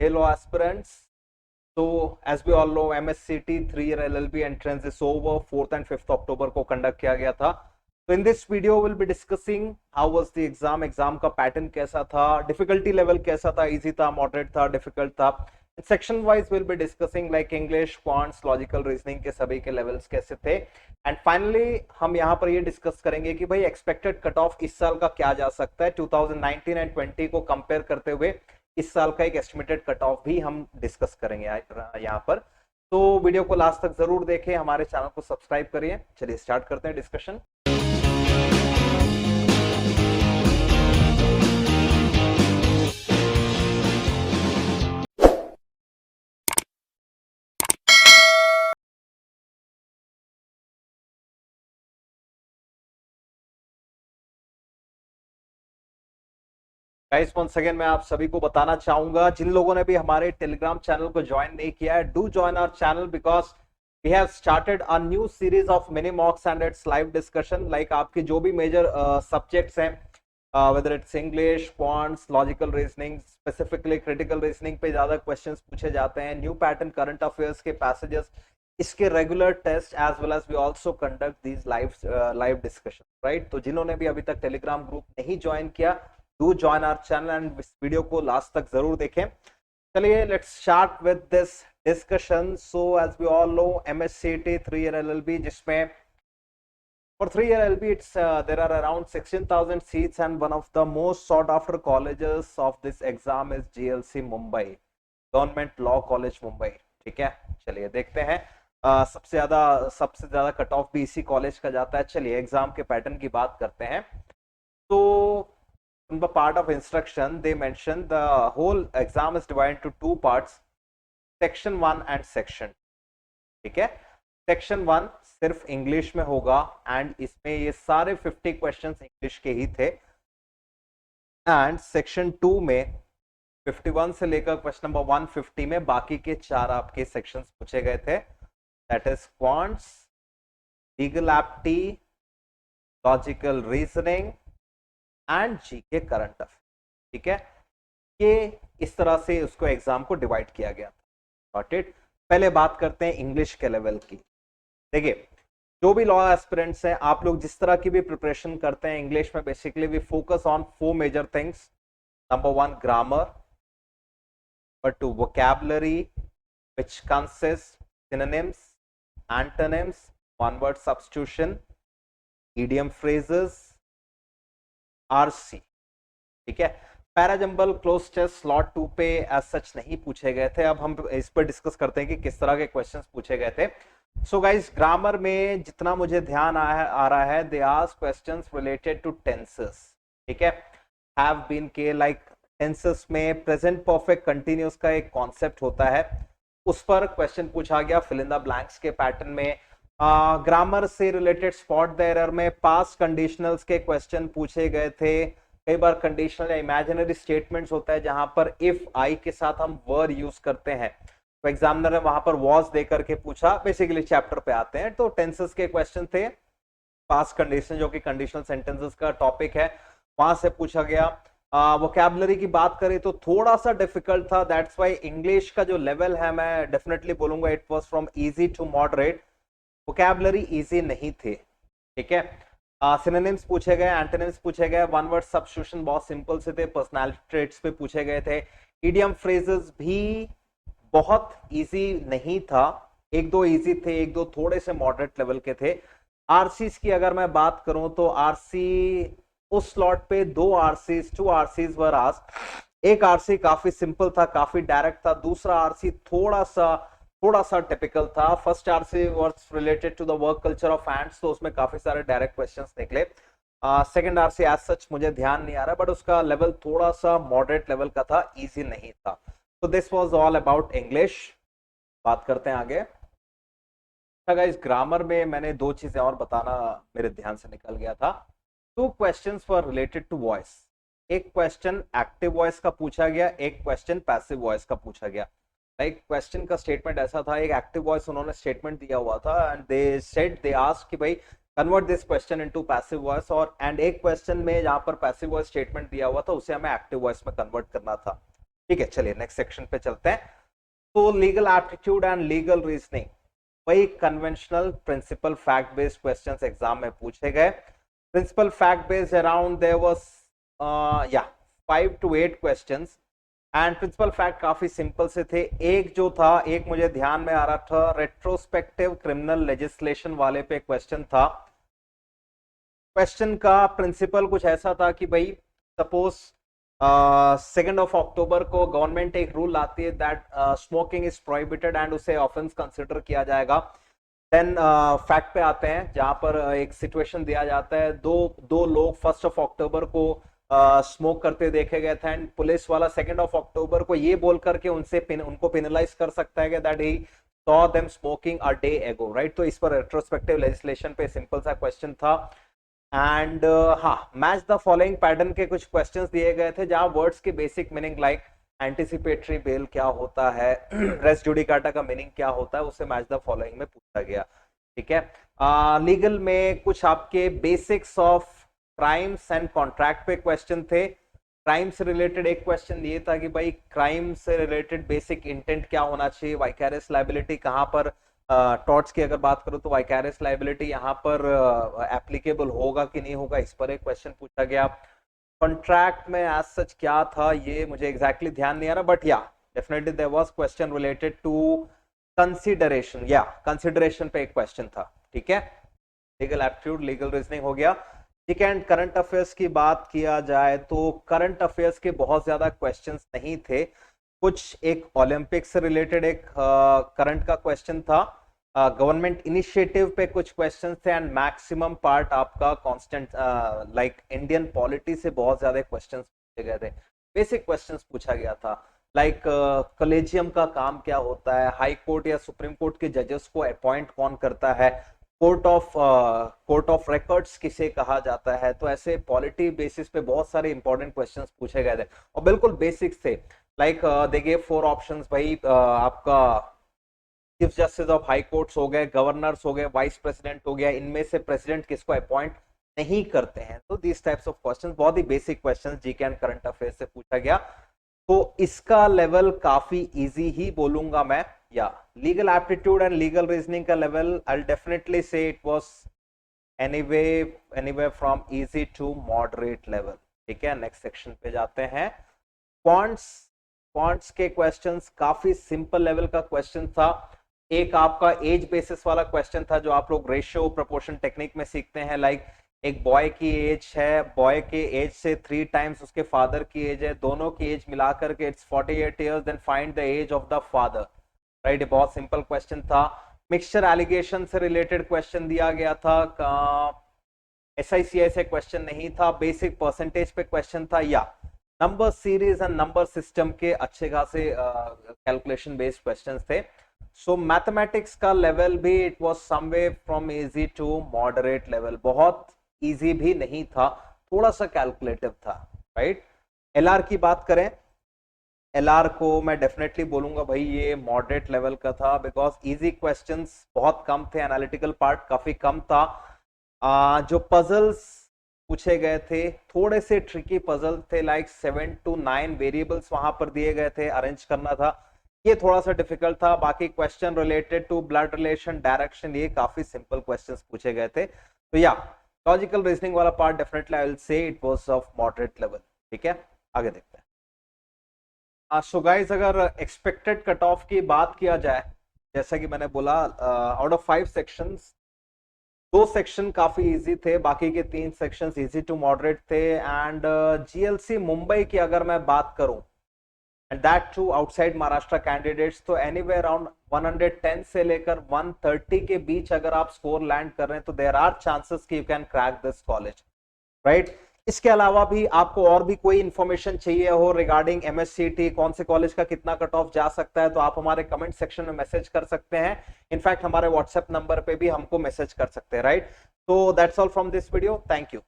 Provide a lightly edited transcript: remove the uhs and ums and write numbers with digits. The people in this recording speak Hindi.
Hello aspirants. So as we all know, MSCT 3-year LLB entrance is over. 4th and 5th October को conduct किया गया था. So in this video we'll be discussing how was the exam का pattern कैसा था, difficulty level कैसा था, easy था, moderate था, difficult था. Section wise we'll be discussing like English, quants, logical reasoning के सभी के levels कैसे थे. एंड फाइनली हम यहाँ पर ये डिस्कस करेंगे कि भाई एक्सपेक्टेड कट ऑफ इस साल का क्या जा सकता है. 2019 एंड 20 को कंपेयर करते हुए इस साल का एक एस्टिमेटेड कट ऑफ भी हम डिस्कस करेंगे यहाँ पर. तो वीडियो को लास्ट तक जरूर देखें, हमारे चैनल को सब्सक्राइब करिए. चलिए स्टार्ट करते हैं डिस्कशन. गाइस वंस अगेन मैं आप सभी को बताना चाहूंगा, जिन लोगों ने भी हमारे टेलीग्राम चैनल को ज्वाइन नहीं किया है, do join our channel because we have started a new series of mini mocks and it's live discussion. Like आपके जो भी मेजर सब्जेक्ट्स हैं, whether it's English, quants, logical reasoning, specifically critical reasoning पे ज्यादा क्वेश्चंस पूछे जाते हैं. न्यू पैटर्न करंट अफेयर्स के पैसेजेस, इसके regular test as well as we also conduct these live discussion. Right, तो जिन्होंने भी अभी तक टेलीग्राम ग्रुप नहीं ज्वाइन किया, do join our channel and इस वीडियो को लास्ट तक जरूर देखें. चलिए let's start with this discussion. So as we all know, MSCT 3-year LLB, जिसमें for 3-year LLB it's there are around 16,000 seats and one of the most sought after colleges of this exam is GLC Mumbai, government law college Mumbai. ठीक है, चलिए देखते हैं. सबसे ज्यादा कट ऑफ भी इसी कॉलेज का जाता है. चलिए एग्जाम के पैटर्न की बात करते हैं. तो in the part of instruction they mentioned the whole exam is divided into two parts, section 1 and section. ठीक है, सेक्शन 1 सिर्फ इंग्लिश में होगा एंड इसमें ये सारे 50 क्वेश्चंस इंग्लिश के ही थे. एंड सेक्शन 2 में 51 से लेकर क्वेश्चन नंबर 150 में बाकी के 4 आपके सेक्शंस पूछे गए थे. That is quants, legal apti, logical reasoning and GK current affair. ठीक है, ये इस तरह से उसको एग्जाम को डिवाइड किया गया था. Got it. पहले बात करते हैं इंग्लिश के लेवल की. देखिए, जो भी लॉ एस्पिरेंट्स हैं, आप लोग जिस तरह की भी प्रिपरेशन करते हैं इंग्लिश में, basically we focus on 4 major things. Number 1 grammar, number 2 vocabulary which consists synonyms, antonyms, one word substitution, idiom phrases, RC. ठीक है, पैराजंबल क्लोज टेस्ट स्लॉट 2 पे एज सच नहीं पूछे गए थे. अब हम इस पर डिस्कस करते हैं कि किस तरह के क्वेश्चंस पूछे गए थे. सो गाइस, ग्रामर में जितना मुझे ध्यान आ रहा है, they ask questions related to tenses. ठीक है, हैव बीन के लाइक टेंसेस में प्रेजेंट परफेक्ट कंटिन्यूअस का एक कॉन्सेप्ट होता है, उस पर क्वेश्चन पूछा गया फिल इन द ब्लैंक्स के पैटर्न में. ग्रामर से रिलेटेड स्पॉट द एरर में पास्ट कंडीशनल्स के क्वेश्चन पूछे गए थे. कई बार कंडीशनल या इमेजिनरी स्टेटमेंट्स होता है जहां पर इफ आई के साथ हम वर यूज करते हैं, तो एग्जामिनर ने वहां पर वॉज दे करके पूछा. बेसिकली चैप्टर पे आते हैं तो टेंसेस के क्वेश्चन थे. पास्ट कंडीशन जो कि कंडीशनल सेंटेंसेस का टॉपिक है, वहां से पूछा गया. वोकैबुलरी की बात करें तो थोड़ा सा डिफिकल्ट था. दैट्स वाई इंग्लिश का जो लेवल है, मैं डेफिनेटली बोलूंगा it was from easy to moderate. Vocabulary easy नहीं थे. ठीक है, सिनोनिम्स पूछे गए, एंटोनिम्स पूछे गए, वन वर्ड सब्स्टिट्यूशन बहुत सिंपल से थे, पर्सनालिटी ट्रेट्स पे पूछे गए थे. इडियम फ्रेजेस भी बहुत इजी नहीं था, एक दो इजी थे, एक दो थोड़े से मॉडरेट लेवल के थे. आरसीज की अगर मैं बात करूं तो आरसी उस स्लॉट पे 2 आरसीज, 2 आरसीज वर आस्क्ड. एक आरसी काफी सिंपल था, काफी डायरेक्ट था. दूसरा आरसी थोड़ा सा टिपिकल था. First RC was related to the work culture of ants, तो उसमें काफी सारे डायरेक्ट क्वेश्चंस निकले. सेकंड आरसी एज सच मुझे ध्यान नहीं आ रहा, बट उसका लेवल थोड़ा सा मॉडरेट लेवल का था, इजी नहीं था. तो this was all about English. बात करते हैं आगे. गाइस, ग्रामर में मैंने 2 चीजें और बताना मेरे ध्यान से निकल गया था. 2 questions were related to voice. एक क्वेश्चन एक्टिव वॉइस का पूछा गया, एक क्वेश्चन पैसिव वॉइस का पूछा गया. लाइक क्वेश्चन का स्टेटमेंट ऐसा था, एक एक्टिव वॉइस उन्होंने स्टेटमेंट दिया हुआ था and they said, they asked कि भाई convert this question into passive voice. और एंड एक क्वेश्चन में जहां पर पैसिव वॉइस स्टेटमेंट दिया हुआ था, उसे हमें एक्टिव वॉइस में कन्वर्ट करना था. ठीक है, चलिए नेक्स्ट सेक्शन पे चलते हैं। तो legal aptitude and legal reasoning, वही conventional principle fact based questions exam में पूछे गए। Principle fact based around there was या 5 to 8 questions and principle fact काफी सिंपल से थे। एक जो था, एक मुझे ध्यान में आ रहा था, रेट्रोस्पेक्टिव क्रिमिनल लेजिस्लेशन वाले पे क्वेश्चन था। क्वेश्चन का प्रिंसिपल कुछ ऐसा था कि भाई सपोज 2 अक्टूबर को गवर्नमेंट एक रूल लाती है that smoking is prohibited and उसे ऑफेंस कंसिडर किया जाएगा। देन फैक्ट पे आते हैं जहां पर एक सिचुएशन दिया जाता है, दो लोग 1 अक्टूबर को स्मोक करते देखे गए थे एंड पुलिस वाला 2 अक्टूबर को ये बोल करके उनको पेनलाइज कर सकता है कि that he saw them smoking a day एगो, राइट। तो इस पर रेट्रोस्पेक्टिव लेजिस्लेशन पे सिंपल सा क्वेश्चन था। एंड हाँ, मैच द फॉलोइंग पैटर्न के कुछ क्वेश्चंस दिए गए थे जहां वर्ड्स की basic meaning like anticipatory bell क्या होता है, रेस जुडिकाटा का मीनिंग क्या होता है, उससे मैच द फॉलोइंग में पूछा गया। ठीक है, लीगल में कुछ आपके basics of crimes and contract पे क्वेश्चन थे। क्राइम से रिलेटेड एक क्वेश्चन ये था कि भाई क्राइम से रिलेटेड बेसिक इंटेंट क्या होना चाहिए, वाइकैरियस लायबिलिटी कहां पर, टॉर्ट्स की अगर बात करूं तो वाइकैरियस लायबिलिटी यहाँ पर एप्लीकेबल होगा कि नहीं होगा, इस पर एक क्वेश्चन पूछा गया। कॉन्ट्रैक्ट में एज सच क्या था ये मुझे एग्जैक्टली ध्यान नहीं आ रहा, but yeah definitely there was question related to consideration, या कंसीडरेशन पे एक क्वेश्चन था। ठीक है, लीगल एप्टीट्यूड लीगल रीजनिंग हो गया। ठीक है, एंड करंट अफेयर्स की बात किया जाए तो करंट अफेयर्स के बहुत ज्यादा क्वेश्चंस नहीं थे। कुछ एक ओलंपिक से रिलेटेड एक करंट का क्वेश्चन था, गवर्नमेंट इनिशिएटिव पे कुछ क्वेश्चंस थे एंड मैक्सिमम पार्ट आपका कांस्टेंट लाइक इंडियन पॉलिटी से बहुत ज्यादा क्वेश्चंस पूछे गए थे। बेसिक क्वेश्चंस पूछा गया था लाइक कॉलेजियम का काम क्या होता है, हाई कोर्ट या सुप्रीम कोर्ट के जजेस को अपॉइंट कौन करता है, कोर्ट ऑफ रिकॉर्ड्स किसे कहा जाता है। तो ऐसे पॉलिटी बेसिस पे बहुत सारे इंपॉर्टेंट क्वेश्चंस पूछे गए थे और बिल्कुल बेसिक्स थे। लाइक दे गिव 4 ऑप्शंस, भाई आपका chief justice of high courts हो गए, गवर्नर्स हो गए, वाइस प्रेसिडेंट हो गया, इनमें से प्रेसिडेंट किसको अपॉइंट नहीं करते हैं। तो दिस टाइप्स ऑफ क्वेश्चंस बहुत ही basic questions GK and current affairs से पूछा गया। तो इसका लेवल काफी इजी ही बोलूंगा मैं, या legal aptitude and legal reasoning का level I definitely say it was anyway from easy to moderate level. ठीक है, नेक्स्ट सेक्शन पे जाते हैं। क्वांट्स के क्वेश्चंस काफी सिंपल लेवल का क्वेश्चन था। एक आपका एज बेसिस वाला क्वेश्चन था जो आप लोग रेशियो प्रोपोर्शन टेक्निक में सीखते हैं। लाइक एक बॉय की एज है, बॉय के एज से 3 टाइम्स उसके फादर की एज है, दोनों की एज मिलाकर के it's 48 years, then find the age of the father, right. बहुत सिंपल क्वेश्चन था। मिक्सचर एलिगेशन से रिलेटेड क्वेश्चन दिया गया था, SICI से क्वेश्चन नहीं था। बेसिक परसेंटेज पे क्वेश्चन था, या number series and number system के अच्छे खासे कैलकुलेशन बेस्ड क्वेश्चंस थे। सो मैथमेटिक्स का लेवल भी it was someway from easy to moderate level, बहुत इजी भी नहीं था, थोड़ा सा कैलकुलेटिव था, राइट। LR की बात करें, LR को मैं डेफिनेटली बोलूंगा भाई ये मॉडरेट लेवल का था, बिकॉज इजी क्वेश्चंस बहुत कम थे, एनालिटिकल पार्ट काफी कम था। जो पजल्स पूछे गए थे थोड़े से ट्रिकी पजल थे, लाइक 7 to 9 वेरिएबल्स वहां पर दिए गए थे, अरेंज करना था, ये थोड़ा सा डिफिकल्ट था। बाकी question related to blood relation, direction, ये काफी सिंपल क्वेश्चंस पूछे गए थे। तो या लॉजिकल रीजनिंग वाला part definitely I will say it was of moderate level. ठीक है, आगे देखते हैं। सो गाइस, अगर एक्सपेक्टेड कट ऑफ की बात किया जाए, जैसा कि मैंने बोला आउट ऑफ 5 सेक्शंस 2 सेक्शन काफी इजी थे, बाकी के 3 सेक्शंस इजी टू मॉडरेट थे। एंड GLC मुंबई की अगर मैं बात करूं and that too outside Maharashtra candidates, तो एनीवेयर अराउंड 110 से लेकर 130 के बीच अगर आप स्कोर लैंड कर रहे हैं तो देयर आर चांसेस कि you can crack this college, right. इसके अलावा भी आपको और भी कोई इंफॉर्मेशन चाहिए हो रिगार्डिंग MSCT, कौन से कॉलेज का कितना कट ऑफ जा सकता है, तो आप हमारे कमेंट सेक्शन में मैसेज कर सकते हैं। इनफैक्ट हमारे व्हाट्सएप नंबर पे भी हमको मैसेज कर सकते हैं, राइट। तो that's all from this video, thank you.